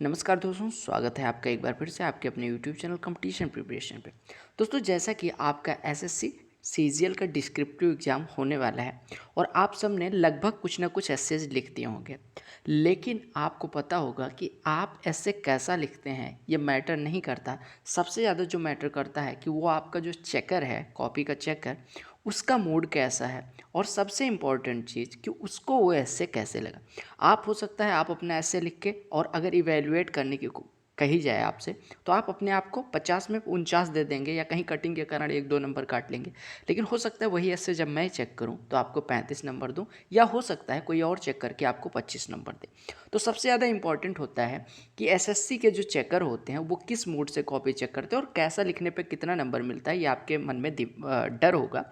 नमस्कार दोस्तों, स्वागत है आपका एक बार फिर से आपके अपने यूट्यूब चैनल कंपटीशन प्रिपरेशन पे। दोस्तों, जैसा कि आपका एसएससी सीजीएल का डिस्क्रिप्टिव एग्ज़ाम होने वाला है और आप सब ने लगभग कुछ ना कुछ एसेज लिख दिए होंगे, लेकिन आपको पता होगा कि आप ऐसे कैसा लिखते हैं ये मैटर नहीं करता। सबसे ज़्यादा जो मैटर करता है कि वो आपका जो चेकर है, कॉपी का चेकर, उसका मूड कैसा है और सबसे इम्पॉर्टेंट चीज़ कि उसको वो ऐसे कैसे लगा। आप हो सकता है आप अपना ऐसे लिख के और अगर इवैल्यूएट करने की कही जाए आपसे तो आप अपने आप को 50 में 49 दे देंगे या कहीं कटिंग के कारण 1-2 नंबर काट लेंगे। लेकिन हो सकता है वही ऐसे जब मैं चेक करूं तो आपको 35 नंबर दूं, या हो सकता है कोई और चेक करके आपको 25 नंबर दे। तो सबसे ज़्यादा इंपॉर्टेंट होता है कि एसएससी के जो चेकर होते हैं वो किस मूड से कॉपी चेक करते हैं और कैसा लिखने पर कितना नंबर मिलता है, ये आपके मन में डर होगा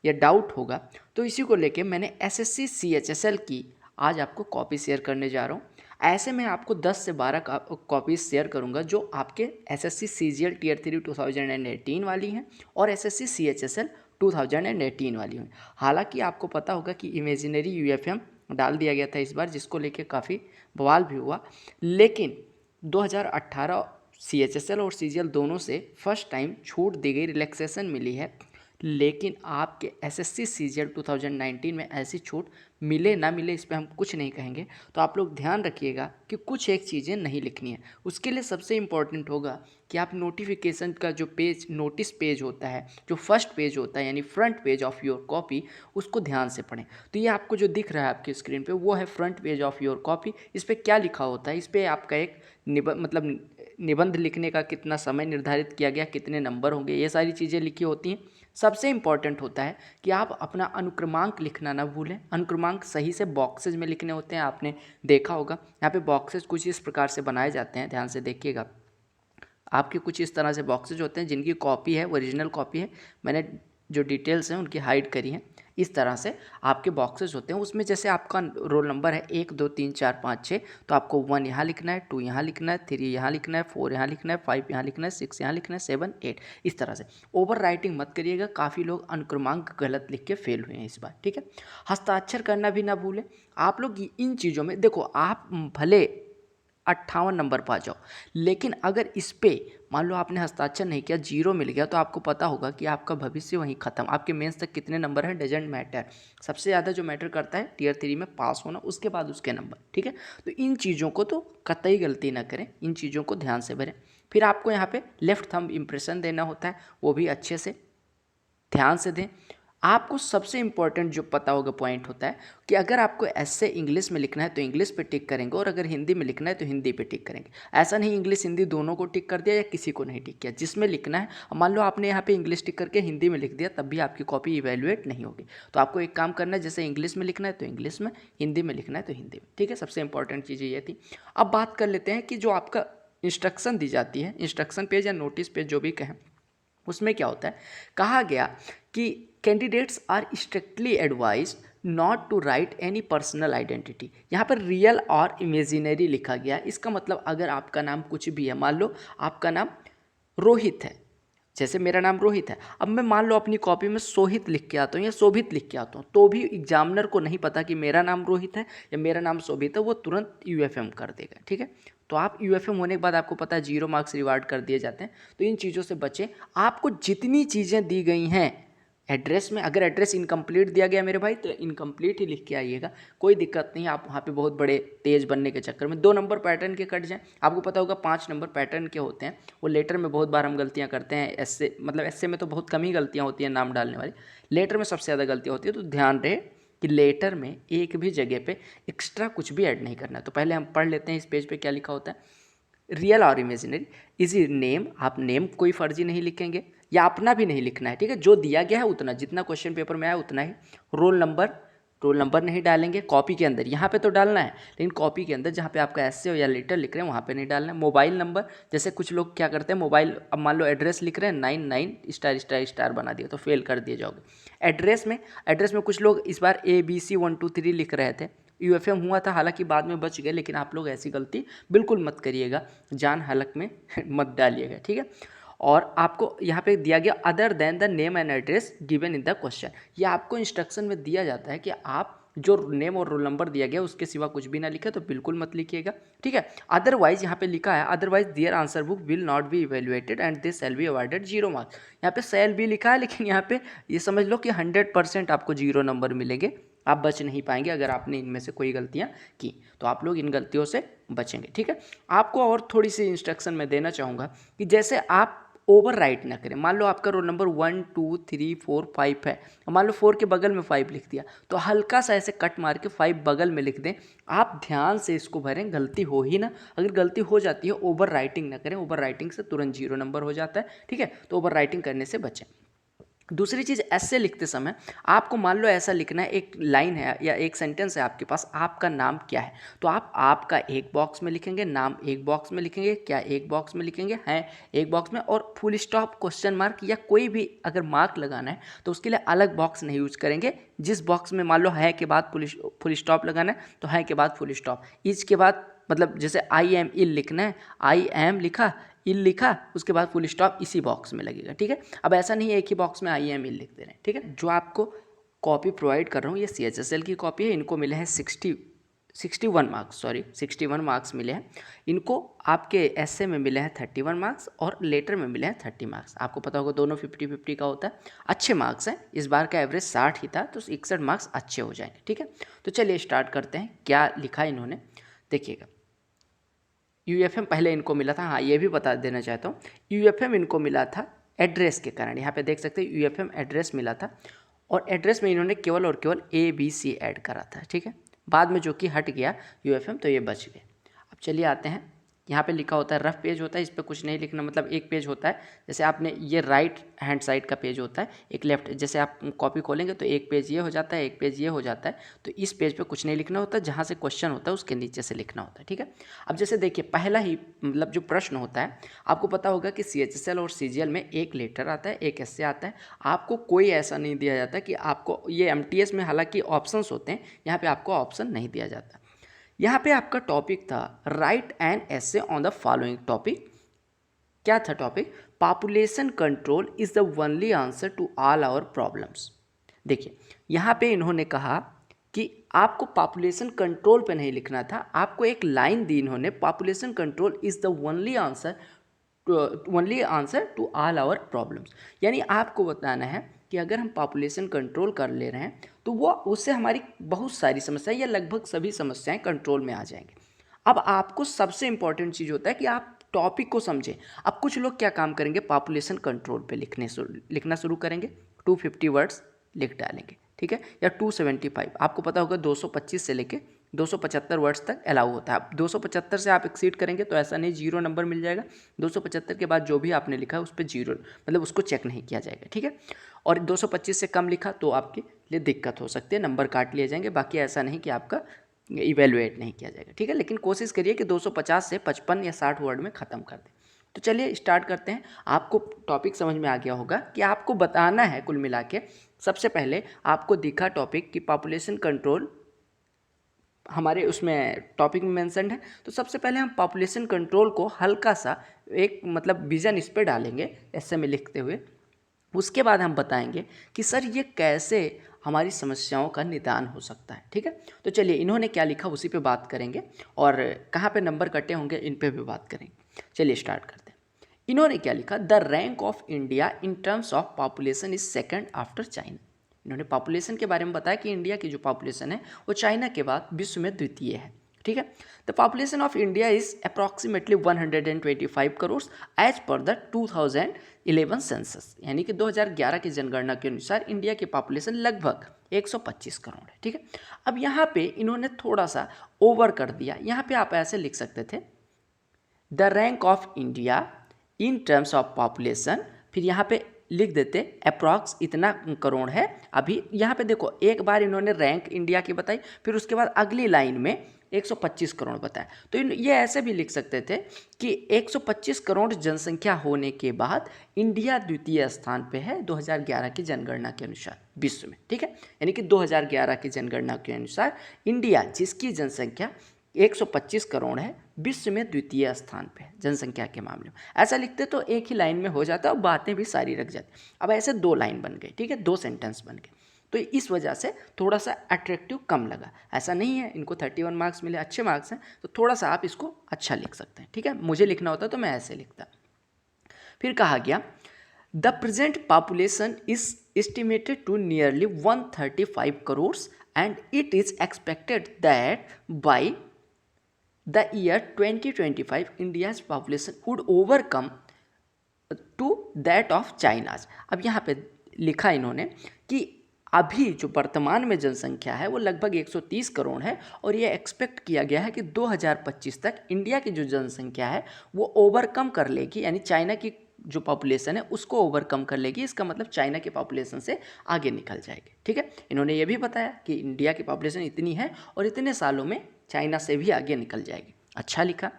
या डाउट होगा। तो इसी को लेके मैंने एसएससी सीएचएसएल की आज आपको कॉपी शेयर करने जा रहा हूँ। ऐसे में आपको 10 से 12 कॉपीज शेयर करूंगा जो आपके एसएससी सीजीएल टीयर 3 2018 वाली हैं और एसएससी सीएचएसएल 2018 वाली हैं। हालांकि आपको पता होगा कि इमेजिनरी यूएफएम डाल दिया गया था इस बार, जिसको लेके काफ़ी बवाल भी हुआ, लेकिन 2018 सीएचएसएल और सीजीएल दोनों से फर्स्ट टाइम छूट दी गई, रिलैक्सेशन मिली है। लेकिन आपके एसएससी सीजीएल 2019 में ऐसी छूट मिले ना मिले इस पे हम कुछ नहीं कहेंगे। तो आप लोग ध्यान रखिएगा कि कुछ एक चीज़ें नहीं लिखनी है। उसके लिए सबसे इम्पॉर्टेंट होगा कि आप नोटिफिकेशन का जो पेज, नोटिस पेज होता है, जो फर्स्ट पेज होता है यानी front page of your copy, उसको ध्यान से पढ़ें। तो ये आपको जो दिख रहा है आपकी स्क्रीन पे वो है front page of your copy. इस पर क्या लिखा होता है, इस पर आपका एक निबंध लिखने का कितना समय निर्धारित किया गया, कितने नंबर होंगे, ये सारी चीज़ें लिखी होती हैं। सबसे इम्पॉर्टेंट होता है कि आप अपना अनुक्रमांक लिखना ना भूलें। अनुक्रमांक सही से बॉक्सेज में लिखने होते हैं। आपने देखा होगा यहाँ पे बॉक्सेज कुछ इस प्रकार से बनाए जाते हैं, ध्यान से देखिएगा। आपके कुछ इस तरह से बॉक्सेज होते हैं जिनकी कॉपी है, ओरिजिनल कॉपी है, मैंने जो डिटेल्स हैं उनकी हाइड करी हैं। इस तरह से आपके बॉक्सेस होते हैं। उसमें जैसे आपका रोल नंबर है 1 2 3 4 5 6, तो आपको 1 यहाँ लिखना है, 2 यहाँ लिखना है, 3 यहाँ लिखना है, 4 यहाँ लिखना है, 5 यहाँ लिखना है, 6 यहाँ लिखना है, 7 8, इस तरह से। ओवर राइटिंग मत करिएगा, काफ़ी लोग अनुक्रमांक गलत लिख के फेल हुए हैं इस बार, ठीक है। हस्ताक्षर करना भी ना भूलें। आप लोग इन चीज़ों में देखो, आप भले 58 नंबर पा जाओ, लेकिन अगर इस पे मान लो आपने हस्ताक्षर नहीं किया, 0 मिल गया, तो आपको पता होगा कि आपका भविष्य वहीं खत्म। आपके मेंस तक कितने नंबर हैं डजेंट मैटर। सबसे ज़्यादा जो मैटर करता है टीयर 3 में पास होना, उसके बाद उसके नंबर, ठीक है। तो इन चीज़ों को तो कतई गलती ना करें, इन चीज़ों को ध्यान से भरें। फिर आपको यहाँ पे लेफ्ट थंब इम्प्रेशन देना होता है, वो भी अच्छे से ध्यान से दें। आपको सबसे इम्पॉर्टेंट जो पता होगा पॉइंट होता है कि अगर आपको ऐसे इंग्लिश में लिखना है तो इंग्लिश पे टिक करेंगे, और अगर हिंदी में लिखना है तो हिंदी पे टिक करेंगे। ऐसा नहीं इंग्लिश हिंदी दोनों को टिक कर दिया या किसी को नहीं टिक किया, जिसमें लिखना है। मान लो आपने यहाँ पे इंग्लिश टिक करके हिंदी में लिख दिया, तब भी आपकी कॉपी इवेल्युएट नहीं होगी। तो आपको एक काम करना है, जैसे इंग्लिश में लिखना है तो इंग्लिश में, हिंदी में लिखना है तो हिंदी में, ठीक है। सबसे इंपॉर्टेंट चीज़ ये थी। अब बात कर लेते हैं कि जो आपका इंस्ट्रक्शन दी जाती है, इंस्ट्रक्शन पेज या नोटिस पेज जो भी कहें, उसमें क्या होता है, कहा गया कि candidates are strictly advise not to write any personal identity. यहाँ पर रियल और इमेजिनरी लिखा गया है। इसका मतलब अगर आपका नाम कुछ भी है, मान लो आपका नाम रोहित है, जैसे मेरा नाम रोहित है, अब मैं मान लो अपनी कॉपी में सोहित लिख के आता हूँ या शोभित लिख के आता हूँ, तो भी एग्जामिनर को नहीं पता कि मेरा नाम रोहित है या मेरा नाम शोभित है, वो तुरंत यूएफएम कर देगा, ठीक है। तो आप यूएफएम होने के बाद आपको पता है 0 मार्क्स रिवार्ड कर दिए जाते हैं। तो इन चीज़ों से बचें। आपको जितनी चीज़ें दी गई हैं एड्रेस में, अगर एड्रेस इनकम्प्लीट दिया गया मेरे भाई तो इनकम्प्लीट ही लिख के आइएगा, कोई दिक्कत नहीं। आप वहाँ पे बहुत बड़े तेज बनने के चक्कर में 2 नंबर पैटर्न के कट जाएं। आपको पता होगा 5 नंबर पैटर्न के होते हैं। वो लेटर में बहुत बार हम गलतियाँ करते हैं, ऐसे मतलब ऐसे में तो बहुत कम ही गलतियाँ होती हैं नाम डालने वाली, लेटर में सबसे ज़्यादा गलतियाँ होती है। तो ध्यान रहे कि लेटर में एक भी जगह पे एक्स्ट्रा कुछ भी ऐड नहीं करना है। तो पहले हम पढ़ लेते हैं इस पेज पे क्या लिखा होता है। रियल और इमेजिनरी इज नेम, आप नेम कोई फर्जी नहीं लिखेंगे या अपना भी नहीं लिखना है, ठीक है। जो दिया गया है उतना, जितना क्वेश्चन पेपर में आया उतना ही। रोल नंबर नहीं डालेंगे कॉपी के अंदर, यहाँ पे तो डालना है लेकिन कॉपी के अंदर जहाँ पे आपका एस्से हो या लेटर लिख रहे हैं वहाँ पे नहीं डालना है। मोबाइल नंबर, जैसे कुछ लोग क्या करते हैं, मोबाइल, अब मान लो एड्रेस लिख रहे हैं 99 स्टार स्टार स्टार बना दिया तो फेल कर दिए जाओगे। एड्रेस में कुछ लोग इस बार ABC 1 2 3 लिख रहे थे, यूएफएम हुआ था, हालांकि बाद में बच गए, लेकिन आप लोग ऐसी गलती बिल्कुल मत करिएगा, जान हलक में मत डालिएगा, ठीक है। और आपको यहाँ पे दिया गया other than the name and address given in the question, ये आपको इंस्ट्रक्शन में दिया जाता है कि आप जो नेम और रोल नंबर दिया गया उसके सिवा कुछ भी ना लिखे तो बिल्कुल मत लिखिएगा, ठीक है। अदरवाइज यहाँ पे लिखा है otherwise their answer book will not be evaluated and they shall be awarded 0 marks. यहाँ पे शैल भी लिखा है, लेकिन यहाँ पे ये समझ लो कि 100% आपको 0 नंबर मिलेंगे, आप बच नहीं पाएंगे अगर आपने इनमें से कोई गलतियाँ की, तो आप लोग इन गलतियों से बचेंगे, ठीक है। आपको और थोड़ी सी इंस्ट्रक्शन मैं देना चाहूँगा कि जैसे आप ओवर राइट ना करें। मान लो आपका रोल नंबर 1 2 3 4 5 है, मान लो 4 के बगल में 5 लिख दिया, तो हल्का सा ऐसे कट मार के 5 बगल में लिख दें। आप ध्यान से इसको भरें, गलती हो ही ना, अगर गलती हो जाती है ओवर राइटिंग ना करें, ओवर राइटिंग से तुरंत 0 नंबर हो जाता है, ठीक है। तो ओवर राइटिंग करने से बचें। दूसरी चीज़, ऐसे लिखते समय आपको मान लो ऐसा लिखना है, एक लाइन है या एक सेंटेंस है आपके पास, आपका नाम क्या है, तो आप आपका एक बॉक्स में लिखेंगे, नाम एक बॉक्स में लिखेंगे, क्या एक बॉक्स में लिखेंगे, हैं एक बॉक्स में, और फुल स्टॉप, क्वेश्चन मार्क या कोई भी अगर मार्क लगाना है तो उसके लिए अलग बॉक्स नहीं यूज करेंगे। जिस बॉक्स में मान लो है के बाद फुल स्टॉप लगाना है तो है के बाद फुल स्टॉप, इज के बाद मतलब जैसे आई एम इल लिखना है, आई एम लिखा, इल लिखा, उसके बाद फुल स्टॉप इसी बॉक्स में लगेगा, ठीक है। अब ऐसा नहीं है एक ही बॉक्स में आई एम इल लिख दे रहे हैं, ठीक है। जो आपको कॉपी प्रोवाइड कर रहा हूँ ये CHSL की कॉपी है, इनको मिले हैं 61 मार्क्स, सॉरी 61 मार्क्स मिले हैं इनको। आपके ऐसे में मिले हैं 31 मार्क्स और लेटर में मिले हैं 30 मार्क्स। आपको पता होगा दोनों 50-50 का होता है। अच्छे मार्क्स हैं, इस बार का एवरेज 60 ही था, तो 61 मार्क्स अच्छे हो जाएंगे, ठीक है। तो चलिए स्टार्ट करते हैं, क्या लिखा इन्होंने देखिएगा। UFM पहले इनको मिला था, हाँ ये भी बता देना चाहता हूँ, UFM इनको मिला था एड्रेस के कारण। यहाँ पे देख सकते हैं UFM एड्रेस मिला था, और एड्रेस में इन्होंने केवल और केवल ABC ऐड करा था, ठीक है। बाद में जो कि हट गया UFM, तो ये बच गए। अब चलिए आते हैं, यहाँ पे लिखा होता है रफ पेज होता है, इस पर कुछ नहीं लिखना, मतलब एक पेज होता है। जैसे आपने ये राइट हैंड साइड का पेज होता है, एक लेफ्ट, जैसे आप कॉपी खोलेंगे तो एक पेज ये हो जाता है, एक पेज ये हो जाता है। तो इस पेज पे कुछ नहीं लिखना होता, जहाँ से क्वेश्चन होता है उसके नीचे से लिखना होता है, ठीक है। अब जैसे देखिए पहला ही मतलब जो प्रश्न होता है, आपको पता होगा कि CHSL और CGL में एक लेटर आता है, एक essay आता है। आपको कोई ऐसा नहीं दिया जाता कि आपको, ये MTS में हालांकि ऑप्शंस होते हैं, यहाँ पे आपको ऑप्शन नहीं दिया जाता। यहाँ पे आपका टॉपिक था write an essay on the following topic. क्या था topic? Population control is the only answer to all our problems. देखिए यहाँ पे इन्होंने कहा कि आपको पॉपुलेशन कंट्रोल पे नहीं लिखना था, आपको एक लाइन दी इन्होंने, population control is the only answer to all our problems. यानी आपको बताना है कि अगर हम पॉपुलेशन कंट्रोल कर ले रहे हैं तो वो उससे हमारी बहुत सारी समस्याएं या लगभग सभी समस्याएं कंट्रोल में आ जाएंगी। अब आपको सबसे इंपॉर्टेंट चीज़ होता है कि आप टॉपिक को समझें। अब कुछ लोग क्या काम करेंगे, पॉपुलेशन कंट्रोल पे लिखना शुरू करेंगे, 250 वर्ड्स लिख डालेंगे, ठीक है, या 275। आपको पता होगा 225 से लेके 275 वर्ड्स तक अलाउ होता है। अब 275 से आप एक्सीड करेंगे तो ऐसा नहीं 0 नंबर मिल जाएगा, 275 के बाद जो भी आपने लिखा है उस पर 0 मतलब उसको चेक नहीं किया जाएगा, ठीक है। और 225 से कम लिखा तो आपके लिए दिक्कत हो सकती है, नंबर काट लिए जाएंगे। बाकी ऐसा नहीं कि आपका इवेलुएट नहीं किया जाएगा, ठीक है। लेकिन कोशिश करिए कि 250 से 55 या 60 वर्ड में ख़त्म कर दें। तो चलिए स्टार्ट करते हैं। आपको टॉपिक समझ में आ गया होगा कि आपको बताना है कुल मिला के। सबसे पहले आपको दिखा टॉपिक कि पॉपुलेशन कंट्रोल हमारे उसमें टॉपिक में मेंशन है, तो सबसे पहले हम पॉपुलेशन कंट्रोल को हल्का सा एक मतलब विजन इस पर डालेंगे ऐसे में लिखते हुए। उसके बाद हम बताएंगे कि सर ये कैसे हमारी समस्याओं का निदान हो सकता है, ठीक है। तो चलिए इन्होंने क्या लिखा उसी पे बात करेंगे, और कहाँ पे नंबर कटे होंगे इन पे भी बात करेंगे। चलिए स्टार्ट करते हैं। इन्होंने क्या लिखा, the rank of India in terms of population is second after China. इन्होंने पॉपुलेशन के बारे में बताया कि इंडिया की जो पॉपुलेशन है वो चाइना के बाद विश्व में द्वितीय है, ठीक है। The population of India is approximately 125 crore as per the 2011 census. यानी कि 2011 की जनगणना के अनुसार इंडिया की पॉपुलेशन लगभग 125 करोड़ है, ठीक है। अब यहाँ पे इन्होंने थोड़ा सा ओवर कर दिया। यहाँ पे आप ऐसे लिख सकते थे, the rank of India in terms of population, फिर यहाँ पे लिख देते अप्रॉक्स इतना करोड़ है। अभी यहाँ पे देखो एक बार इन्होंने रैंक इंडिया की बताई, फिर उसके बाद अगली लाइन में 125 करोड़ बताया। तो ये ऐसे भी लिख सकते थे कि 125 करोड़ जनसंख्या होने के बाद इंडिया द्वितीय स्थान पे है 2011 की जनगणना के अनुसार विश्व में, ठीक है। यानी कि 2011 की जनगणना के अनुसार इंडिया, जिसकी जनसंख्या 125 करोड़ है, विश्व में द्वितीय स्थान पे है जनसंख्या के मामले में। ऐसा लिखते तो एक ही लाइन में हो जाता और बातें भी सारी रख जाती। अब ऐसे 2 लाइन बन गई, ठीक है, 2 सेंटेंस बन गए। तो इस वजह से थोड़ा सा अट्रैक्टिव कम लगा। ऐसा नहीं है इनको 31 मार्क्स मिले, अच्छे मार्क्स हैं, तो थोड़ा सा आप इसको अच्छा लिख सकते हैं। ठीक है, मुझे लिखना होता तो मैं ऐसे लिखता। फिर कहा गया the present population is estimated to nearly 135 crores and it is expected that by the year 2025 India's population would overcome to that of China's. अब यहाँ पे लिखा इन्होंने कि अभी जो वर्तमान में जनसंख्या है वो लगभग 130 करोड़ है और ये एक्सपेक्ट किया गया है कि 2025 तक इंडिया की जो जनसंख्या है वो ओवरकम कर लेगी, यानी चाइना की जो पॉपुलेशन है उसको ओवरकम कर लेगी। इसका मतलब चाइना की पॉपुलेशन से आगे निकल जाएगी। ठीक है, इन्होंने ये भी बताया कि इंडिया की पॉपुलेशन इतनी है और इतने सालों में चाइना से भी आगे निकल जाएगी। अच्छा लिखा।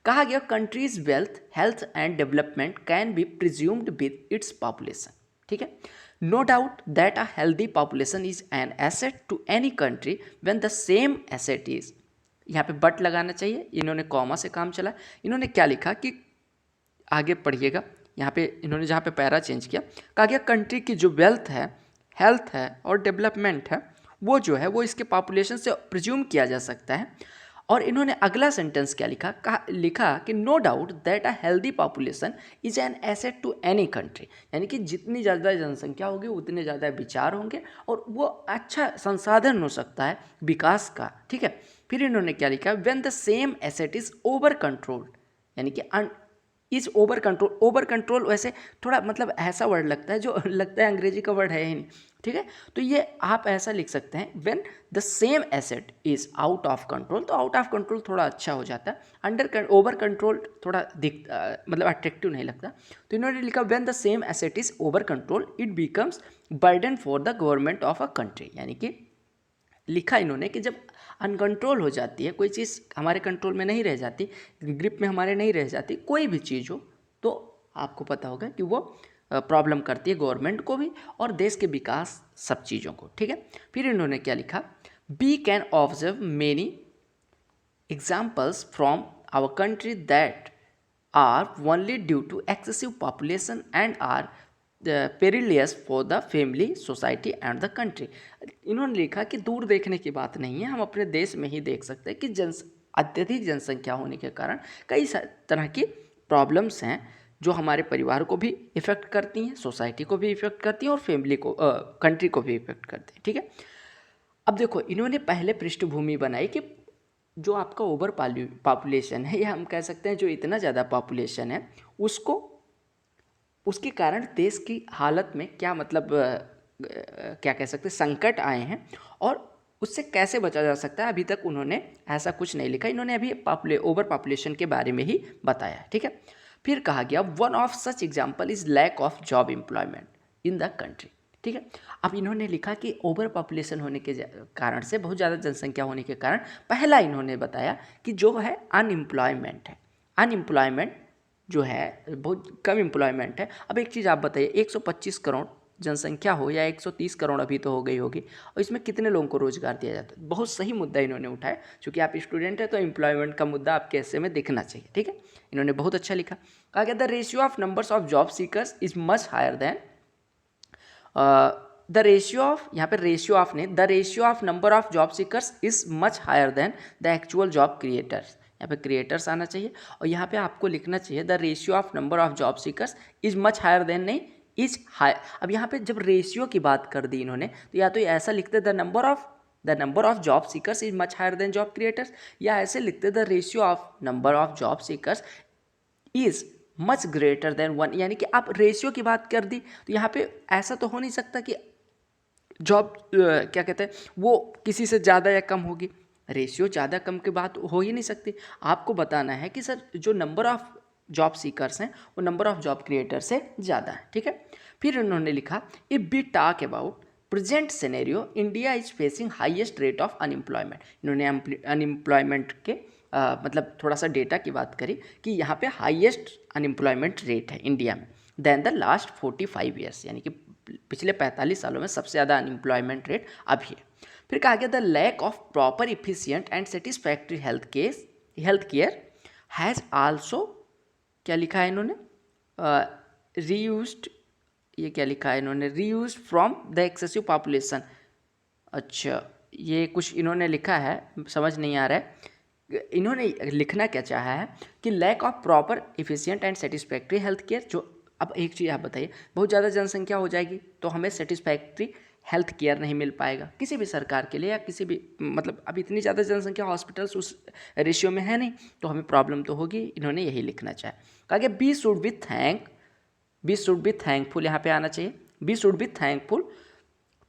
कहा गया country's wealth, health and development can be presumed with its population. ठीक है, no doubt that a healthy population is an asset to any country when the same asset is, यहाँ पे बट लगाना चाहिए, इन्होंने कॉमा से काम चला। इन्होंने क्या लिखा कि आगे पढ़िएगा, यहाँ पे इन्होंने जहाँ पे पैरा चेंज किया, कहा गया कंट्री की जो वेल्थ है, हेल्थ है और डेवलपमेंट है वो जो है वो इसके पॉपुलेशन से प्रिज्यूम किया जा सकता है। और इन्होंने अगला सेंटेंस क्या लिखा कि no doubt that a healthy population is an asset to any country, यानी कि जितनी ज़्यादा जनसंख्या होगी उतने ज़्यादा विचार होंगे और वो अच्छा संसाधन हो सकता है विकास का। ठीक है, फिर इन्होंने क्या लिखा, when the same asset is over controlled, यानी कि is over control. Over control वैसे थोड़ा मतलब ऐसा वर्ड लगता है जो लगता है अंग्रेजी का वर्ड है ही नहीं। ठीक है, तो ये आप ऐसा लिख सकते हैं when the same asset is out of control. तो आउट ऑफ कंट्रोल थोड़ा अच्छा हो जाता है, ओवर कंट्रोल थोड़ा मतलब अट्रैक्टिव नहीं लगता। तो इन्होंने लिखा when the same asset is over control it becomes burden for the government of a country, यानी कि लिखा इन्होंने कि जब अनकंट्रोल हो जाती है कोई चीज़, हमारे कंट्रोल में नहीं रह जाती, ग्रिप में हमारे नहीं रह जाती कोई भी चीज़ हो, तो आपको पता होगा कि वो प्रॉब्लम करती है गवर्नमेंट को भी और देश के विकास सब चीज़ों को। ठीक है, फिर इन्होंने क्या लिखा, we can observe many examples from our country that are only due to excessive population and are perilous for the family, society and the country. इन्होंने लिखा कि दूर देखने की बात नहीं है, हम अपने देश में ही देख सकते हैं कि अत्यधिक जनसंख्या होने के कारण कई तरह की प्रॉब्लम्स हैं जो हमारे परिवार को भी इफ़ेक्ट करती हैं, सोसाइटी को भी इफ़ेक्ट करती हैं और फैमिली को कंट्री को भी इफ़ेक्ट करती हैं। ठीक है, अब देखो इन्होंने पहले पृष्ठभूमि बनाई कि जो आपका ओवर पॉपुलेशन है या हम कह सकते हैं जो इतना ज़्यादा पॉपुलेशन है उसको, उसके कारण देश की हालत में क्या मतलब क्या कह सकते हैं संकट आए हैं और उससे कैसे बचा जा सकता है। अभी तक उन्होंने ऐसा कुछ नहीं लिखा, इन्होंने अभी ओवर पॉपुलेशन के बारे में ही बताया। ठीक है, फिर कहा गया one of such example is lack of job employment in the country. ठीक है, अब इन्होंने लिखा कि ओवर पॉपुलेशन होने के कारण से, बहुत ज़्यादा जनसंख्या होने के कारण, पहला इन्होंने बताया कि जो है अनएम्प्लॉयमेंट है, अनएम्प्लॉयमेंट जो है बहुत कम एम्प्लॉयमेंट है। अब एक चीज़ आप बताइए, 125 करोड़ जनसंख्या हो या 130 करोड़ अभी तो हो गई होगी, और इसमें कितने लोगों को रोजगार दिया जाता है। बहुत सही मुद्दा इन्होंने उठाया, क्योंकि आप स्टूडेंट है तो एम्प्लॉयमेंट का मुद्दा आपके ऐसे में दिखना चाहिए। ठीक है, इन्होंने बहुत अच्छा लिखा। कहा गया the ratio of numbers of job seekers is much higher than the ratio of, यहाँ पे रेशियो ऑफ नहीं, the ratio of number of job seekers is much higher than the actual job creators. यहाँ पे creators आना चाहिए और यहाँ पे आपको लिखना चाहिए the ratio of number of job seekers is much higher than, नहीं इज हाई। अब यहाँ पे जब रेशियो की बात कर दी इन्होंने तो या तो ऐसा लिखते the number of job seekers is much higher than job creators, या ऐसे लिखते the ratio of number of job seekers is much greater than 1, यानी कि आप रेशियो की बात कर दी तो यहाँ पे ऐसा तो हो नहीं सकता कि जॉब क्या कहते हैं वो किसी से ज़्यादा या कम होगी। रेशियो ज़्यादा कम की बात हो ही नहीं सकती। आपको बताना है कि सर जो नंबर ऑफ जॉब सीकर्स हैं वो नंबर ऑफ जॉब क्रिएटर से ज़्यादा है। ठीक है, फिर उन्होंने लिखा if we talk about present scenario India is facing highest rate of unemployment. इन्होंने अनएम्प्लॉयमेंट के मतलब थोड़ा सा डेटा की बात करी कि यहाँ पे हाईएस्ट अनएम्प्लॉयमेंट रेट है इंडिया में देन द लास्ट 45 ईयर्स, यानी कि पिछले 45 सालों में सबसे ज़्यादा अनएम्प्लॉयमेंट रेट अभी है। फिर कहा गया the lack of proper efficient and satisfactory health care has also, क्या लिखा है इन्होंने, रीयूज्ड ये क्या लिखा है इन्होंने, reuse from the excessive population. अच्छा, ये कुछ इन्होंने लिखा है, समझ नहीं आ रहा है इन्होंने लिखना क्या चाहा है कि lack of proper efficient and satisfactory health care. जो अब एक चीज़ आप बताइए, बहुत ज़्यादा जनसंख्या हो जाएगी तो हमें सेटिस्फैक्ट्री हेल्थ केयर नहीं मिल पाएगा किसी भी सरकार के लिए, या किसी भी मतलब अब इतनी ज़्यादा जनसंख्या, हॉस्पिटल्स उस रेशियो में है नहीं, तो हमें प्रॉब्लम तो होगी। इन्होंने यही लिखना चाहा। कहा कि बी शुड बी थैंकफुल, यहाँ पे आना चाहिए, we should be thankful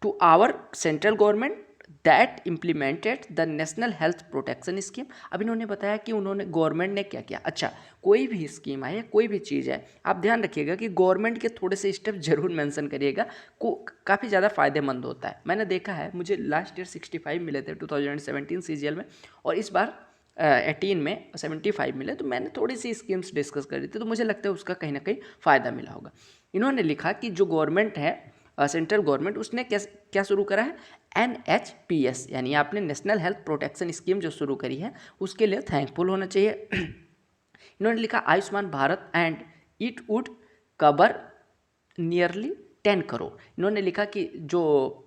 to our central government that implemented the national health protection scheme. अब इन्होंने बताया कि उन्होंने गवर्नमेंट ने क्या किया। अच्छा, कोई भी स्कीम है या कोई भी चीज़ है, आप ध्यान रखिएगा कि गवर्नमेंट के थोड़े से स्टेप जरूर मेंशन करिएगा, को काफ़ी ज़्यादा फायदेमंद होता है। मैंने देखा है, मुझे लास्ट ईयर 65 मिले थे 2017 सीजीएल में, और इस बार 18 में 75 मिले, तो मैंने थोड़ी सी स्कीम्स डिस्कस करी थी, तो मुझे लगता है उसका कहीं ना कहीं फ़ायदा मिला होगा। इन्होंने लिखा कि जो गवर्नमेंट है, सेंट्रल गवर्नमेंट, उसने क्या शुरू करा है, NHPS, यानी आपने नेशनल हेल्थ प्रोटेक्शन स्कीम जो शुरू करी है, उसके लिए थैंकफुल होना चाहिए। इन्होंने लिखा Ayushman Bharat and it would cover nearly 10 crore. इन्होंने लिखा कि जो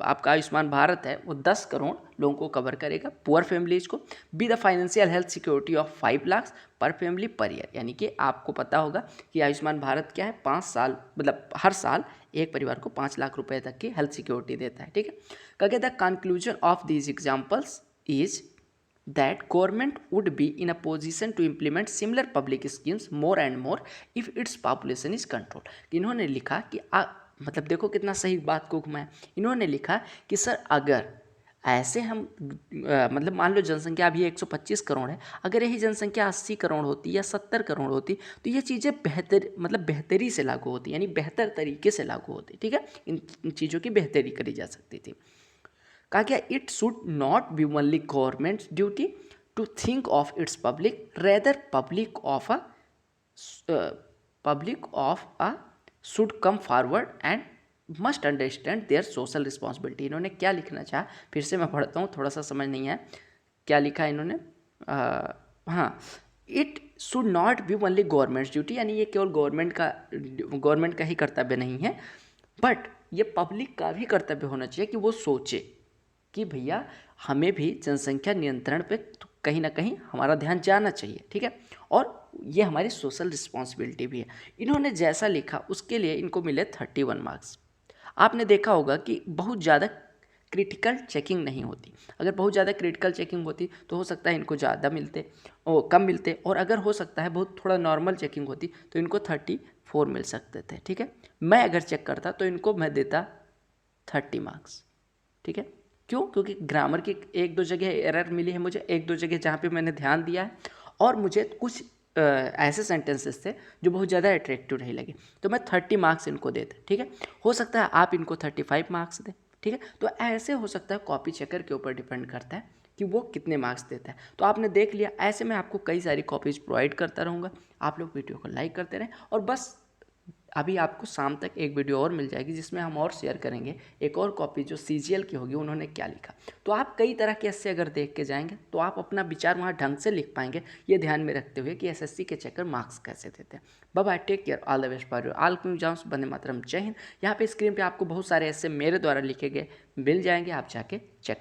आपका आयुष्मान भारत है वो 10 करोड़ लोगों को कवर करेगा, पुअर फैमिलीज को। Be the financial health security of 5 lakh पर फैमिली पर ईयर, यानी कि आपको पता होगा कि आयुष्मान भारत क्या है, 5 साल मतलब हर साल एक परिवार को 5 लाख रुपए तक की हेल्थ सिक्योरिटी देता है, ठीक है। कहा the conclusion of these examples is that government would be in a position to implement similar public schemes more and more if its population is controlled। इन्होंने लिखा कि मतलब देखो कितना सही बात को घुमाया। इन्होंने लिखा कि सर अगर ऐसे हम मतलब मान लो जनसंख्या अभी 125 करोड़ है, अगर यही जनसंख्या 80 करोड़ होती या 70 करोड़ होती तो ये चीज़ें बेहतरी से लागू होती, यानी बेहतर तरीके से लागू होती, ठीक है। इन चीज़ों की बेहतरी करी जा सकती थी। कहा गया it should not be only government duty to think of its public, rather public of a should come forward and must understand their social responsibility. इन्होंने क्या लिखना चाहा, फिर से मैं पढ़ता हूँ, थोड़ा सा समझ नहीं है क्या लिखा है इन्होंने। हाँ, it should not be only government duty, यानी ये केवल गवर्नमेंट का ही कर्तव्य नहीं है, बट ये पब्लिक का भी कर्तव्य होना चाहिए कि वो सोचे कि भैया हमें भी जनसंख्या नियंत्रण पे तो कहीं ना कहीं हमारा ध्यान जाना चाहिए, ठीक है, और ये हमारी सोशल रिस्पॉन्सिबिलिटी भी है। इन्होंने जैसा लिखा उसके लिए इनको मिले 31 मार्क्स। आपने देखा होगा कि बहुत ज़्यादा क्रिटिकल चेकिंग नहीं होती, अगर बहुत ज़्यादा क्रिटिकल चेकिंग होती तो हो सकता है इनको ज़्यादा मिलते और कम मिलते, और अगर हो सकता है बहुत थोड़ा नॉर्मल चेकिंग होती तो इनको 34 मिल सकते थे, ठीक है। मैं अगर चेक करता तो इनको मैं देता 30 मार्क्स, ठीक है। क्यों? क्योंकि ग्रामर की एक दो जगह एरर मिली है मुझे, एक दो जगह जहाँ पे मैंने ध्यान दिया है, और मुझे कुछ ऐसे सेंटेंसेस थे जो बहुत ज़्यादा अट्रैक्टिव नहीं लगे, तो मैं 30 मार्क्स इनको देता, ठीक है। हो सकता है आप इनको 35 मार्क्स दें, ठीक है। तो ऐसे हो सकता है, कॉपी चेकर के ऊपर डिपेंड करता है कि वो कितने मार्क्स देता है। तो आपने देख लिया, ऐसे मैं आपको कई सारी कॉपीज़ प्रोवाइड करता रहूँगा, आप लोग वीडियो को लाइक करते रहें। और बस अभी आपको शाम तक एक वीडियो और मिल जाएगी जिसमें हम और शेयर करेंगे एक और कॉपी जो सीजीएल की होगी, उन्होंने क्या लिखा। तो आप कई तरह के ऐसे अगर देख के जाएंगे तो आप अपना विचार वहाँ ढंग से लिख पाएंगे, ये ध्यान में रखते हुए कि एसएससी के चेकर मार्क्स कैसे देते हैं। Bye bye, take care, all the best for your all exams, वंदे मातरम, जय हिंद। यहाँ पे स्क्रीन पे आपको बहुत सारे ऐसे मेरे द्वारा लिखे गए मिल जाएंगे, आप जाके चेक